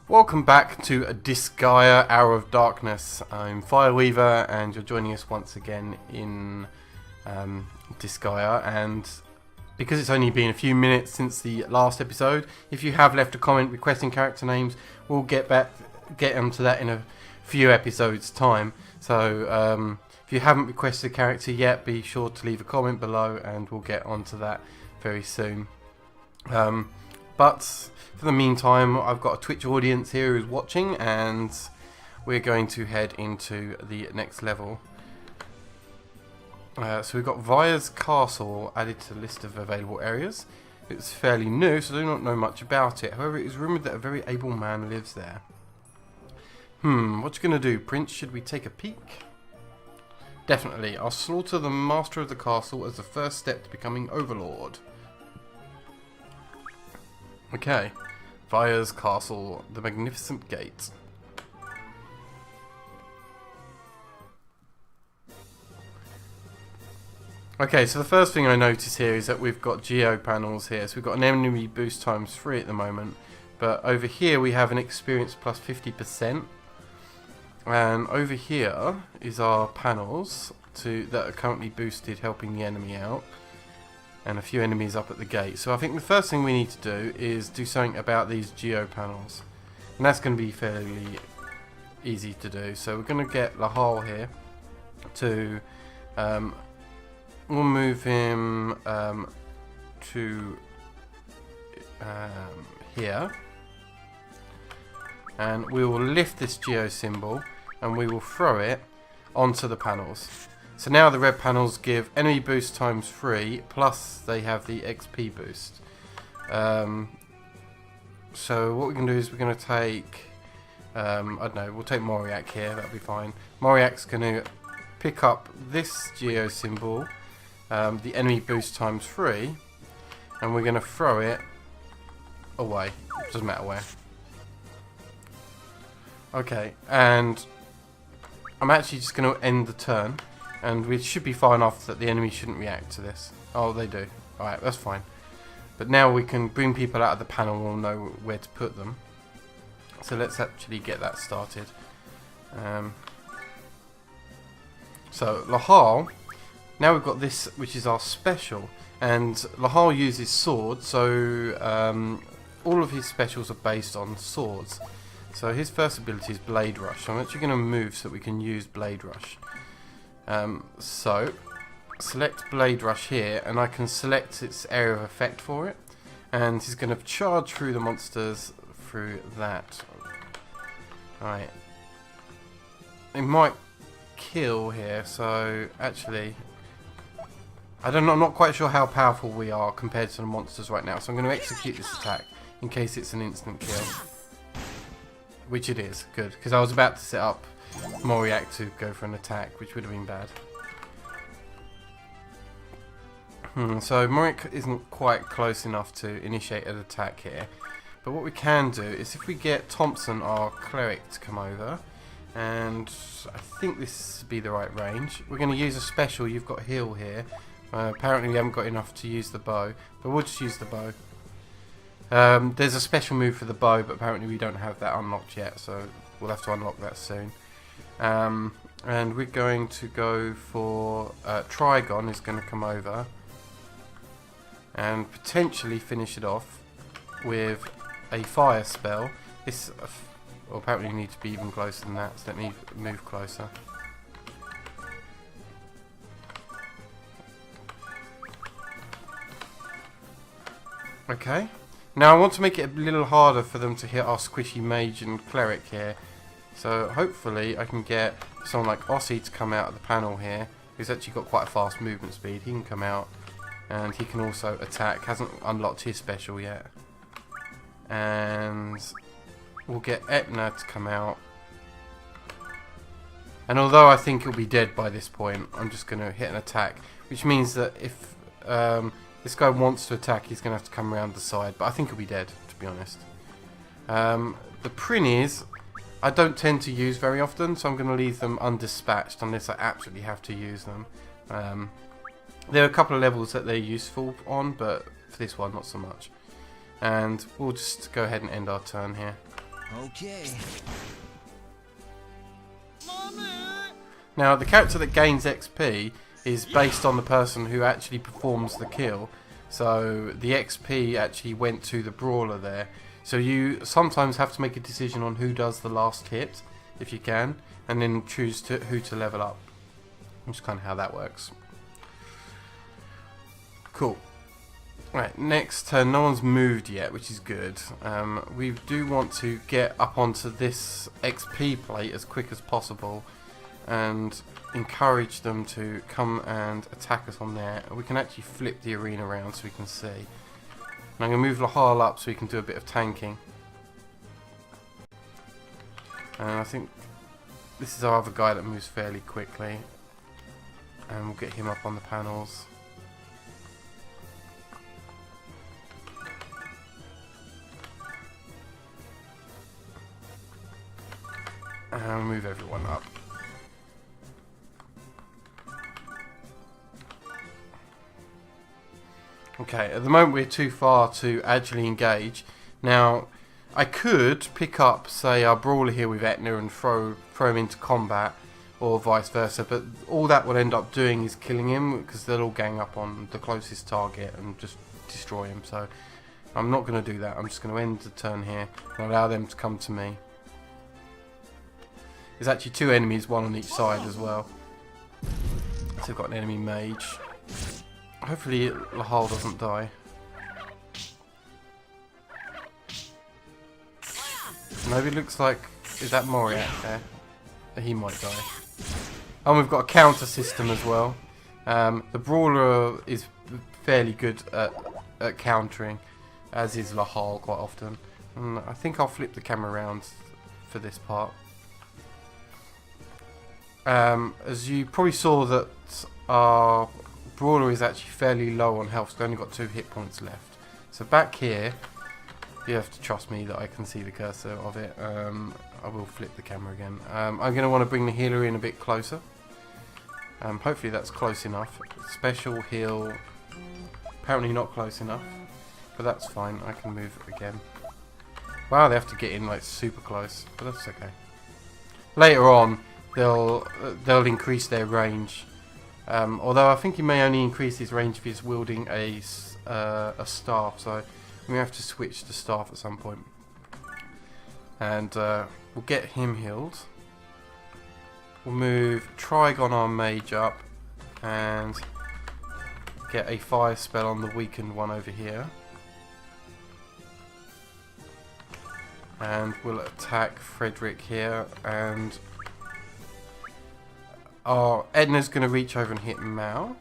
Welcome back to Disgaea, Hour of Darkness. I'm Fireweaver and you're joining us once again in Disgaea, and because it's only been a few minutes since the last episode, if you have left a comment requesting character names, we'll get onto that in a few episodes time. So if you haven't requested a character yet, be sure to leave a comment below and we'll get onto that very soon. But for the meantime, I've got a Twitch audience here who's watching, and we're going to head into the next level. So we've got Via's Castle added to the list of available areas. It's fairly new, so I do not know much about it. However, it is rumoured that a very able man lives there. What you going to do, Prince? Should we take a peek? Definitely. I'll slaughter the master of the castle as the first step to becoming Overlord. Okay, Via's Castle, the Magnificent Gate. Okay, so the first thing I notice here is that we've got geo panels here. So we've got an enemy boost times 3 at the moment, but over here we have an experience plus 50%, and over here is our panels that are currently boosted, helping the enemy out. And a few enemies up at the gate. So I think the first thing we need to do is do something about these geo panels. And that's going to be fairly easy to do. So we're going to get Lahal here to... we'll move him to here. And we will lift this geo symbol and we will throw it onto the panels. So now the red panels give enemy boost times 3, plus they have the XP boost. So what we can do is we're going to take, I don't know, we'll take Moriak here, that'll be fine. Moriak's going to pick up this geo symbol, the enemy boost times 3, and we're going to throw it away, doesn't matter where. Okay, and I'm actually just going to end the turn. And we should be far enough that the enemy shouldn't react to this. Oh, they do. Alright, that's fine. But now we can bring people out of the panel and we'll know where to put them. So let's actually get that started. So, Lahal. Now we've got this, which is our special. And Lahal uses swords, so all of his specials are based on swords. So his first ability is Blade Rush. So I'm actually going to move so that we can use Blade Rush. So select Blade Rush here, and I can select its area of effect for it, and he's going to charge through the monsters through that. Right, it might kill here, so actually I'm not quite sure how powerful we are compared to the monsters right now, so I'm going to execute this attack in case it's an instant kill, which it is. Good, because I was about to set up Moriak to go for an attack, which would have been bad. So Moriak isn't quite close enough to initiate an attack here, but what we can do is if we get Thompson, our cleric, to come over, and I think this would be the right range. We're going to use a special. You've got heal here. Apparently we haven't got enough to use the bow, but we'll just use the bow. There's a special move for the bow, but apparently we don't have that unlocked yet, so we'll have to unlock that soon. And we're going to go for Trigon is going to come over and potentially finish it off with a fire spell. This well, apparently we need to be even closer than that, so let me move closer. Okay, now I want to make it a little harder for them to hit our squishy mage and cleric here. So hopefully I can get someone like Ossie to come out of the panel here. He's actually got quite a fast movement speed. He can come out and he can also attack. Hasn't unlocked his special yet. And we'll get Etna to come out. And although I think he'll be dead by this point, I'm just going to hit an attack. Which means that if this guy wants to attack, he's going to have to come around the side. But I think he'll be dead, to be honest. The Prinnies I don't tend to use very often, so I'm going to leave them undispatched unless I absolutely have to use them. There are a couple of levels that they're useful on, but for this one not so much. And we'll just go ahead and end our turn here. Okay. Now, the character that gains XP is based on the person who actually performs the kill. So the XP actually went to the brawler there. So you sometimes have to make a decision on who does the last hit, if you can, and then choose who to level up. Which is kind of how that works. Cool. Right, next turn, no one's moved yet, which is good. We do want to get up onto this XP plate as quick as possible and encourage them to come and attack us on there. We can actually flip the arena around so we can see. And I'm going to move Lahal up so we can do a bit of tanking. And I think this is our other guy that moves fairly quickly. And we'll get him up on the panels. And move everyone up. Okay, at the moment we're too far to actually engage. Now, I could pick up, say, our brawler here with Etna and throw him into combat, or vice versa, but all that will end up doing is killing him, because they'll all gang up on the closest target and just destroy him. So I'm not going to do that. I'm just going to end the turn here and allow them to come to me. There's actually two enemies, one on each side as well. So we've got an enemy mage. Hopefully Lahal doesn't die. Maybe it looks like... Is that Moriak there? He might die. And we've got a counter system as well. The brawler is fairly good at countering, as is Lahal quite often. And I think I'll flip the camera around for this part. As you probably saw, that our brawler is actually fairly low on health, so they've only got 2 hit points left. So back here, you have to trust me that I can see the cursor of it. I will flip the camera again. I'm going to want to bring the healer in a bit closer. Hopefully that's close enough. Special heal, apparently not close enough, but that's fine. I can move again. Wow, they have to get in like super close, but that's okay. Later on, they'll increase their range. Although I think he may only increase his range if he's wielding a staff, so we have to switch to staff at some point. And we'll get him healed. We'll move Trigon, our mage, up and get a fire spell on the weakened one over here. And we'll attack Frederick here, and Edna's going to reach over and hit Mal.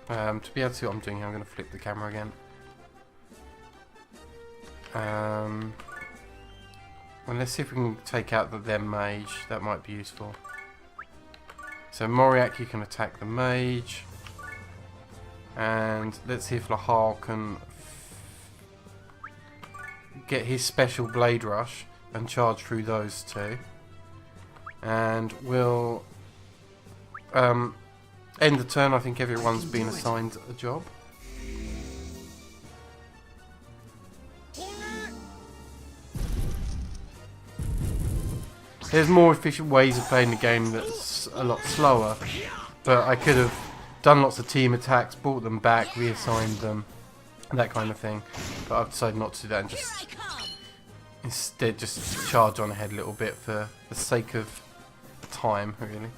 To be able to see what I'm doing here, I'm going to flip the camera again. And let's see if we can take out their mage. That might be useful. So Moriak, you can attack the mage. And let's see if Lahal can get his special blade rush and charge through those two. And we'll end the turn. I think everyone's been assigned a job. There's more efficient ways of playing the game that's a lot slower, but I could have done lots of team attacks, brought them back, reassigned them, that kind of thing. But I've decided not to do that and just instead just charge on ahead a little bit for the sake of time, really.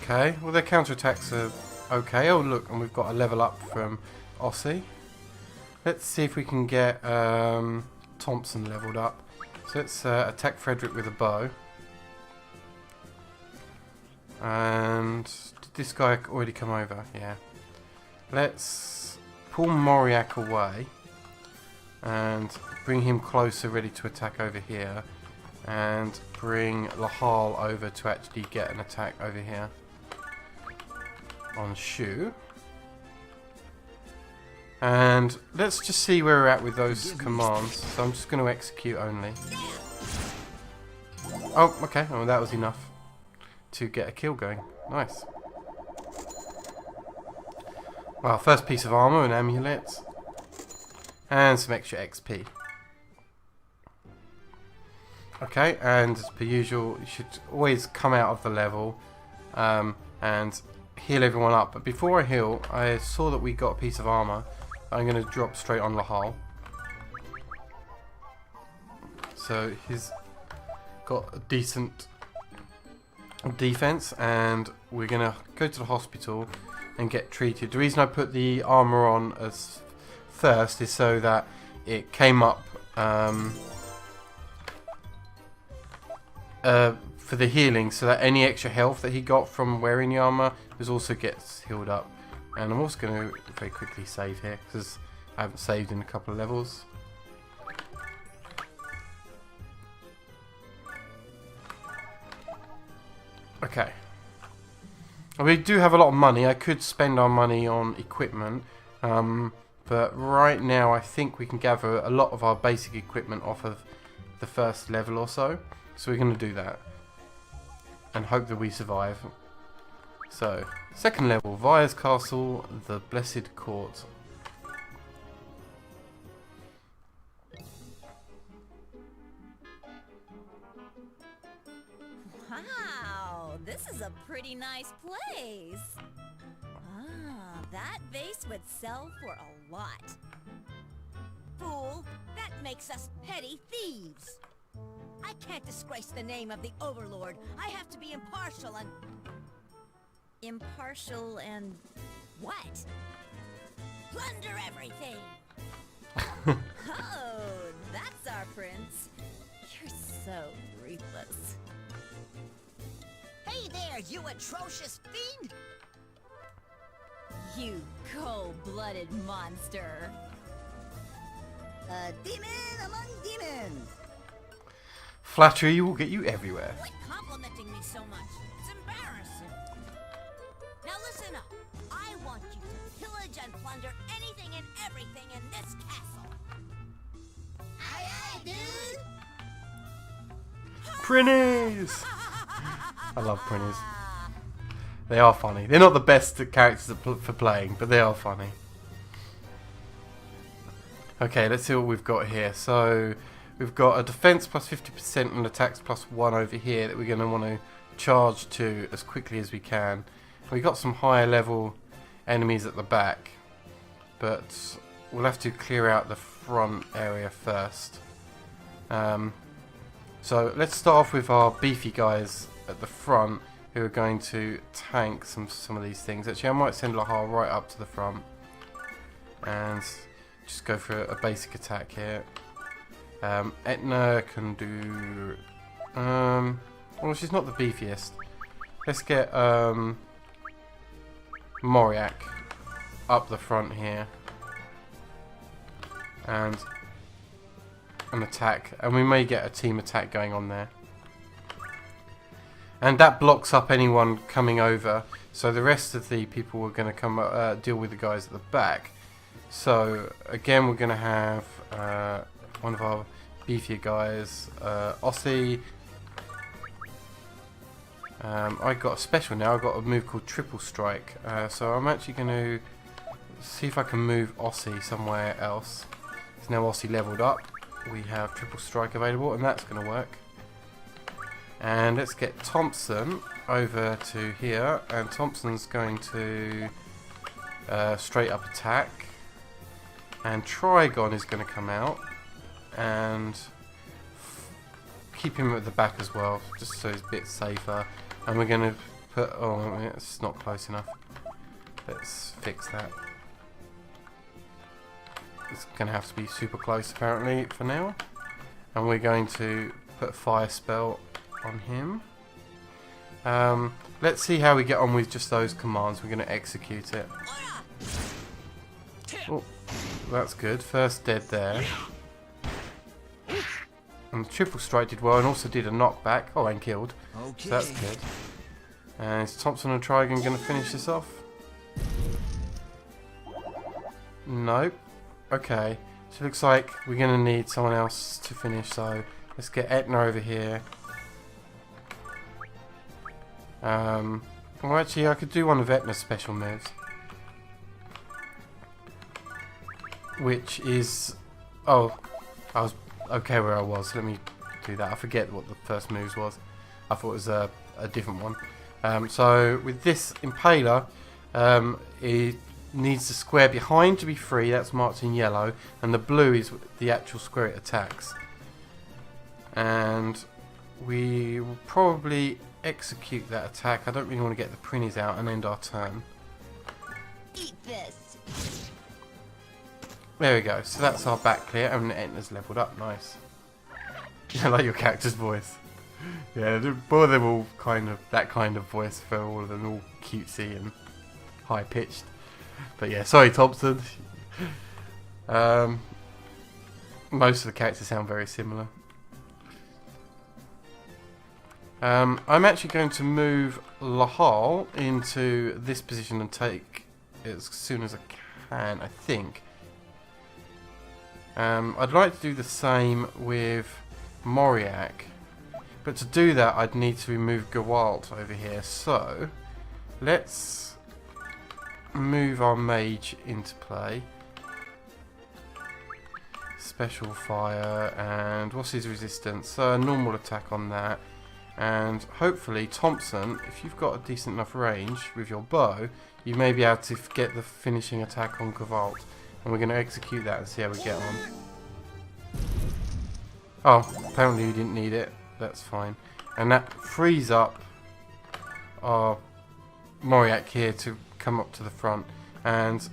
Okay, well their counterattacks are okay. Oh look, and we've got a level up from Ossie. Let's see if we can get Thompson leveled up. So let's attack Frederick with a bow. And did this guy already come over? Yeah. Let's pull Moriak away and bring him closer, ready to attack over here. And bring Lahal over to actually get an attack over here on Shu. And let's just see where we're at with those commands. So I'm just going to execute only. Oh, okay. Oh, that was enough to get a kill going. Nice. Well, first piece of armor, an amulet, and some extra XP. Okay, and as per usual, you should always come out of the level and heal everyone up. But before I heal, I saw that we got a piece of armor. I'm going to drop straight on Lahal. So he's got a decent defense, and we're going to go to the hospital and get treated. The reason I put the armor on as first is so that it came up for the healing, so that any extra health that he got from wearing the armor also gets healed up. And I'm also going to very quickly save here because I haven't saved in a couple of levels. Okay. We do have a lot of money. I could spend our money on equipment, but right now I think we can gather a lot of our basic equipment off of the first level or so. So we're going to do that and hope that we survive. So, second level, Vire's Castle, the Blessed Court. Wow, this is a pretty nice place. Ah, that vase would sell for a lot. Fool, that makes us petty thieves. I can't disgrace the name of the Overlord. I have to be impartial and... Impartial and what? plunder everything. Oh, that's our prince. You're so ruthless. Hey there, you atrocious fiend! You cold-blooded monster. A demon among demons. Flattery will get you everywhere. Quit complimenting me so much. It's embarrassing. Now listen up. I want you to pillage and plunder anything and everything in this castle. Aye, aye, dude. Prinnies! I love Prinnies. They are funny. They're not the best characters for playing, but they are funny. Okay, let's see what we've got here. So, we've got a defense plus 50% and attacks plus 1 over here that we're going to want to charge to as quickly as we can. We've got some higher level enemies at the back, but we'll have to clear out the front area first. So let's start off with our beefy guys at the front who are going to tank some of these things. Actually, I might send Lahal right up to the front and just go for a basic attack here. Etna can do... well, she's not the beefiest. Let's get Moriak up the front here and an attack, and we may get a team attack going on there. And that blocks up anyone coming over, so the rest of the people are going to come deal with the guys at the back. So again, we're going to have one of our beefier guys, Ossie. I got a special now. I've got a move called Triple Strike, so I'm actually going to see if I can move Ossie somewhere else. So now Ossie leveled up. We have Triple Strike available, and that's going to work. And let's get Thompson over to here, and Thompson's going to straight up attack, and Trigon is going to come out and keep him at the back as well, just so he's a bit safer. And we're going to put... oh, it's not close enough. Let's fix that. It's going to have to be super close apparently for now. And we're going to put Fire Spell on him. Let's see how we get on with just those commands. We're going to execute it. Oh, that's good. First dead there. And the Triple Strike did well, and also did a knockback. Oh, and killed. Okay. So that's good. And is Thompson and Trigon going to finish this off? Nope. Okay. So it looks like we're going to need someone else to finish. So let's get Etna over here. Well, actually, I could do one of Etna's special moves. which is... Oh, I was okay where I was. Let me do that. I forget what the first moves was. I thought it was a different one. So with this Impaler, it needs the square behind to be free. That's marked in yellow. And the blue is the actual square it attacks. And we will probably execute that attack. I don't really want to get the prinnies out and end our turn. Eat this. There we go. So that's our back clear, and Etna's leveled up. Nice. I like your character's voice. Yeah, both of them all kind of that kind of voice for all of them, all cutesy and high pitched. But yeah, sorry Thompson. Most of the characters sound very similar. I'm actually going to move Lahal into this position and take it as soon as I can, I think. I'd like to do the same with Moriak, but to do that I'd need to remove Gewalt over here, so let's move our mage into play. Special fire, and what's his resistance? Normal attack on that. And hopefully, Thompson, if you've got a decent enough range with your bow, you may be able to get the finishing attack on Gewalt. And we're going to execute that and see how we get on. Oh, apparently we didn't need it. That's fine. And that frees up our Moriak here to come up to the front. And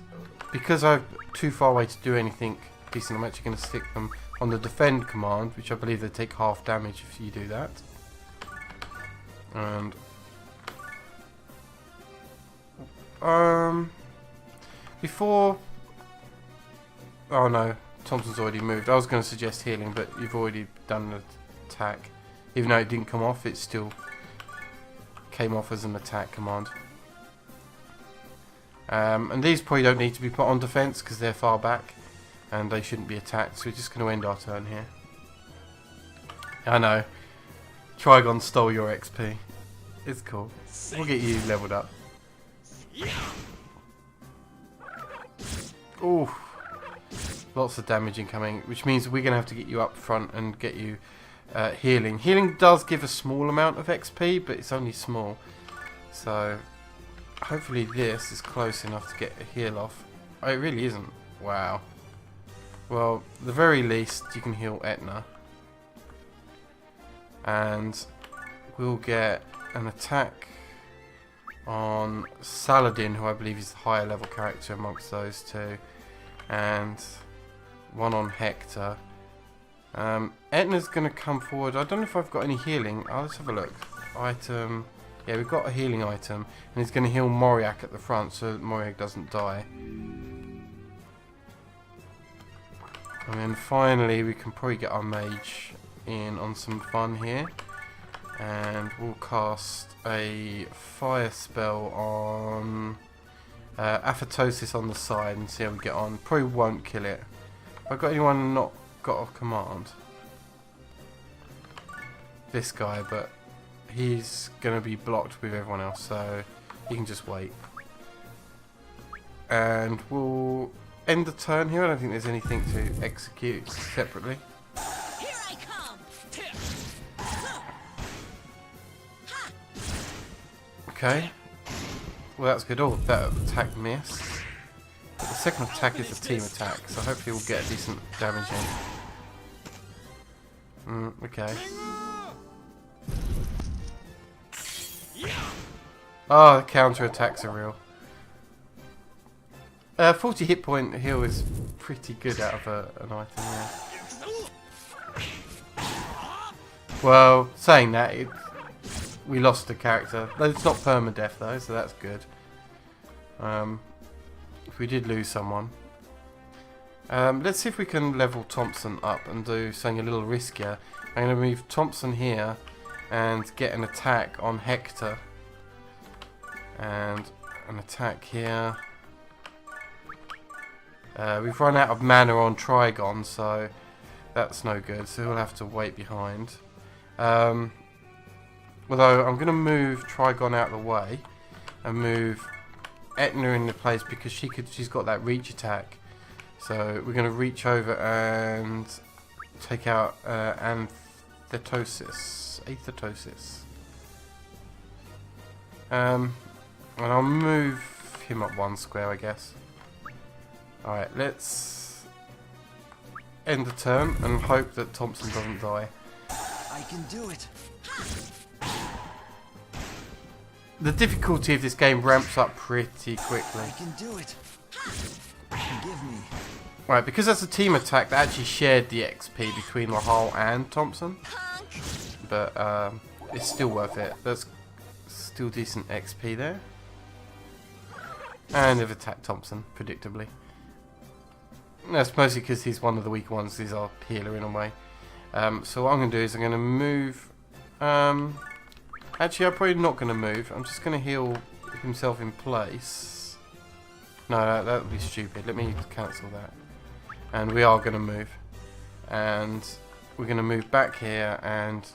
because I'm too far away to do anything decent, I'm actually going to stick them on the defend command, which I believe they take half damage if you do that. And before, oh no, Thompson's already moved. I was going to suggest healing, but you've already done the attack. Even though it didn't come off, it still came off as an attack command. And these probably don't need to be put on defense because they're far back and they shouldn't be attacked. So we're just going to end our turn here. I know. Trigon stole your XP. It's cool. We'll get you leveled up. Ooh. Lots of damage incoming, which means we're going to have to get you up front and get you healing. Healing does give a small amount of XP, but it's only small. So, hopefully this is close enough to get a heal off. Oh, it really isn't. Wow. Well, at the very least, you can heal Etna. And we'll get an attack on Saladin, who I believe is the higher level character amongst those two, and one on Hector. Etna's going to come forward. I don't know if I've got any healing. Let's have a look. Item. Yeah, we've got a healing item, and he's going to heal Moriak at the front so Moriak doesn't die. And then finally we can probably get our mage in on some fun here, and we'll cast a fire spell on Aphatosis on the side and see how we get on. Probably won't kill it. Have I got anyone not got a command? This guy, but he's going to be blocked with everyone else, so he can just wait. And we'll end the turn here. I don't think there's anything to execute separately. Here I come. Okay. Well, that's good. Oh, that attack missed. But the second attack is a team attack, so hopefully we'll get a decent damage in. Okay. Oh, the counter attacks are real. 40 hit point heal is pretty good out of an item, yeah. Well, saying that, we lost a character. It's not permadeath though, so that's good. If we did lose someone. Let's see if we can level Thompson up and do something a little riskier. I'm going to move Thompson here and get an attack on Hector. And an attack here. We've run out of mana on Trigon, so that's no good. So we'll have to wait behind. Although I'm going to move Trigon out of the way and move Etna into place because she's got that reach attack. So we're going to reach over and take out Aethetosis. And I'll move him up 1 square, I guess. Alright, let's end the turn and hope that Thompson doesn't die. I can do it. The difficulty of this game ramps up pretty quickly. I can do it. Forgive me. Right, because that's a team attack, that actually shared the XP between Lahal and Thompson. But it's still worth it. That's still decent XP there. And they've attacked Thompson, predictably. That's mostly because he's one of the weaker ones. He's our healer in a way. So what I'm going to do is I'm going to move... actually, I'm probably not going to move. I'm just going to heal himself in place. No, that would be stupid. Let me cancel that. And we are going to move. And we're going to move back here and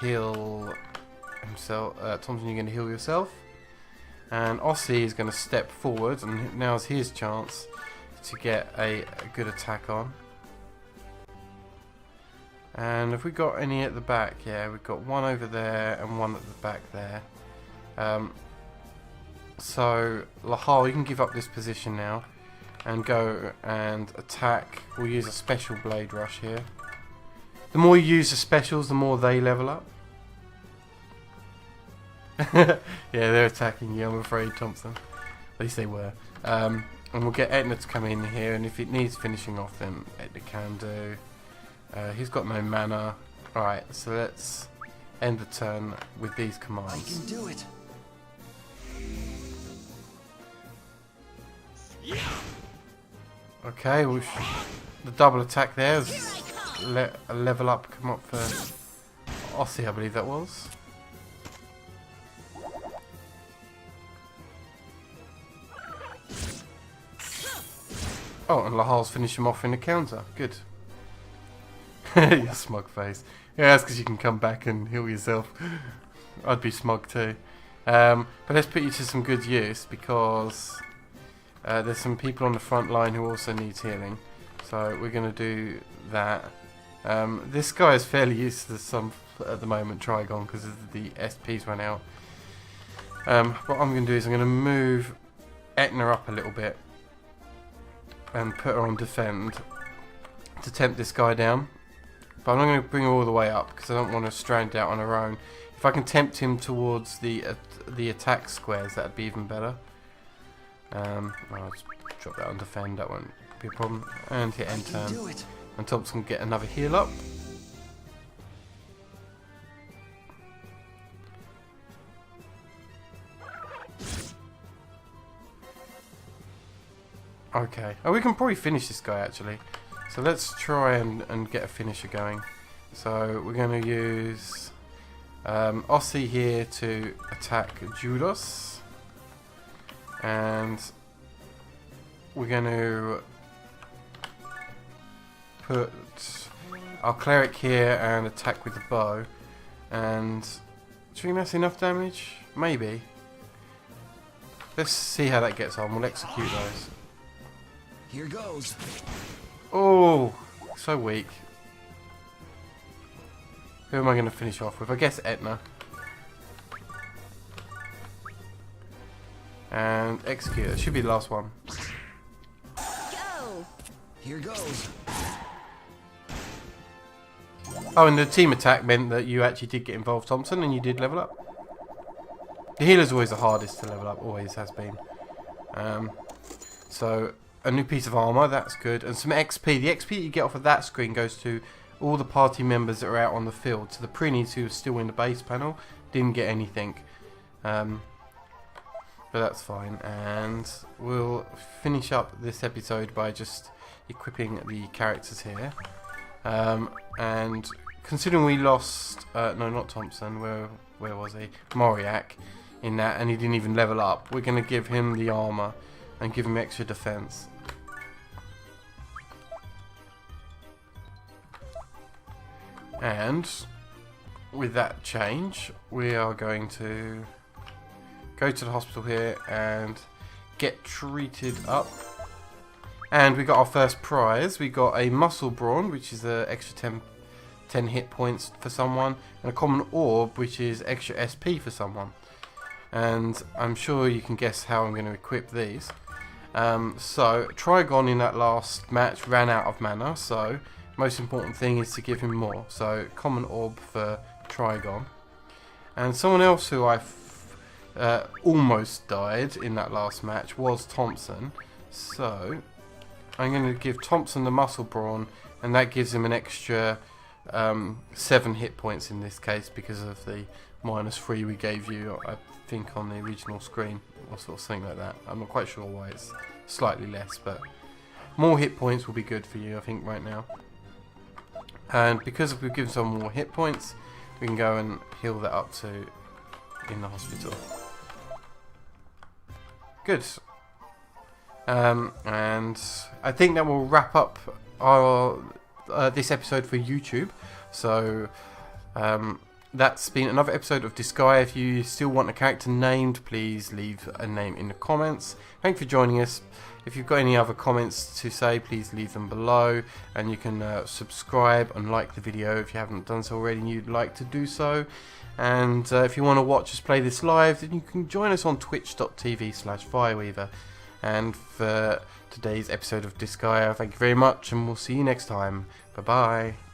heal himself. Thompson, you're going to heal yourself. And Aussie is going to step forward, and now's his chance to get a good attack on. And have we got any at the back? Yeah, we've got one over there and one at the back there. So, Lahal, you can give up this position now and go and attack. We'll use a special blade rush here. The more you use the specials, the more they level up. Yeah, they're attacking you, I'm afraid, Thompson. At least they were. And we'll get Etna to come in here, and if it needs finishing off, then Etna can do. He's got no mana. Alright, so let's end the turn with these commands. I can do it. Okay, the double attack there is a level up come up for Aussie, I believe that was. Oh, and Lahal's finished him off in a counter. Good. Your smug face. Yeah, that's because you can come back and heal yourself. I'd be smug too. But let's put you to some good use, because there's some people on the front line who also needs healing. So we're going to do that. This guy is fairly useless at the moment, Trigon, because the SP's run out. What I'm going to do is I'm going to move Etna up a little bit and put her on defend to tempt this guy down. But I'm not going to bring her all the way up because I don't want to strand out on her own. If I can tempt him towards the attack squares, that'd be even better. I'll just drop that on defend, that won't be a problem. And hit end turn. And Thompson can get another heal up. Okay. Oh, we can probably finish this guy actually. So let's try and get a finisher going. So we're going to use Aussie here to attack Judas. And we're going to put our cleric here and attack with the bow. And do you think that's enough damage? Maybe. Let's see how that gets on. We'll execute those. Here goes. Oh, so weak. Who am I going to finish off with? I guess Etna. And execute. That should be the last one. Go! Here goes. Oh, and the team attack meant that you actually did get involved, Thompson, and you did level up. The healer's always the hardest to level up, always has been. So, a new piece of armour, that's good. And some XP. The XP you get off of that screen goes to all the party members that are out on the field. So the Prinis who are still in the base panel didn't get anything. But that's fine. And we'll finish up this episode by just equipping the characters here. And considering we lost... no, not Thompson. Where was he? Moriak in that. And he didn't even level up. We're going to give him the armour and give him extra defense. And with that change, we are going to go to the hospital here and get treated up. And we got our first prize. We got a muscle brawn, which is an extra 10 hit points for someone, and a common orb, which is extra SP for someone. And I'm sure you can guess how I'm going to equip these. So Trigon in that last match ran out of mana, so most important thing is to give him more. So common orb for Trigon. And someone else who I almost died in that last match was Thompson. So I'm going to give Thompson the muscle brawn, and that gives him an extra 7 hit points in this case because of the -3 we gave you, I think, on the original screen, or sort of something like that. I'm not quite sure why it's slightly less, but more hit points will be good for you, I think, right now. And because we've given some more hit points, we can go and heal that up to in the hospital. Good. And I think that will wrap up our this episode for YouTube. So that's been another episode of Disgaea. If you still want a character named, please leave a name in the comments. Thanks for joining us. If you've got any other comments to say, please leave them below, and you can subscribe and like the video if you haven't done so already and you'd like to do so. And if you want to watch us play this live, then you can join us on twitch.tv/Fireweaver. And for today's episode of Disgaea, thank you very much, and we'll see you next time. Bye bye.